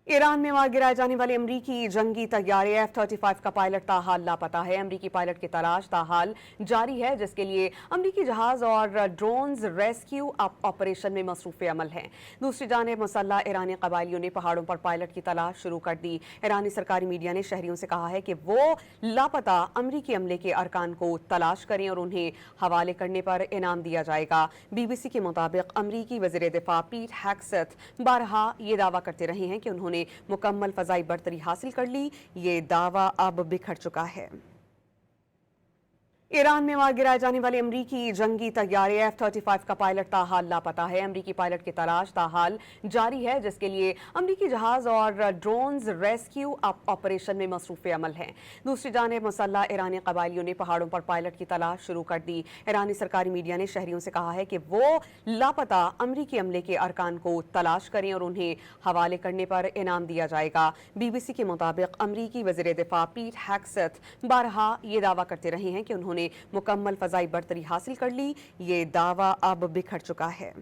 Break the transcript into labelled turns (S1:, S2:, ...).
S1: Iran में वहां गिराए जाने वाले अमरीकी जंगी तैयारे F-35 का पायलट ताहाल लापता है। अमरीकी पायलट की तलाश ताहाल जारी है, जिसके लिए अमरीकी जहाज और ड्रोन्स रेस्क्यू ऑपरेशन में मसरूफ़ अमल हैं। दूसरी जानिब मुसल्लह ईरानी कबायलियों ने पहाड़ों पर पायलट की तलाश शुरू कर दी। ईरानी सरकारी मीडिया ने शहरियों से कहा है कि वो लापता अमरीकी अमले के अरकान को तलाश करें और उन्हें हवाले करने पर इनाम दिया जाएगा। BBC के मुताबिक अमरीकी वज़ीर दिफा पीट हेग्सेथ बारहा ये दावा करते रहे हैं कि उन्होंने मुकम्मल फ़ज़ाई बर्तरी हासिल कर ली। ये दावा अब बिखर चुका है। ईरान में वहां गिराए जाने वाले अमरीकी जंगी तैयारे F-35 का पायलट ताहाल लापता है। अमरीकी पायलट की तलाश ताहाल जारी है, जिसके लिए अमरीकी जहाज और ड्रोन्स रेस्क्यू ऑपरेशन में मसरूफ़ अमल हैं। दूसरी जानिब मुसल्लह ईरानी कबायलियों ने पहाड़ों पर पायलट की तलाश शुरू कर दी। ईरानी सरकारी मीडिया ने शहरियों से कहा है कि वो लापता अमरीकी अमले के अरकान को तलाश करें और उन्हें हवाले करने पर इनाम दिया जाएगा। BBC के मुताबिक अमरीकी वज़ीर दिफा पीट हेग्सेथ बारहा ये दावा करते रहे हैं कि उन्होंने मुकम्मल फ़ज़ाई बर्तरी हासिल कर ली। ये दावा अब बिखर चुका है।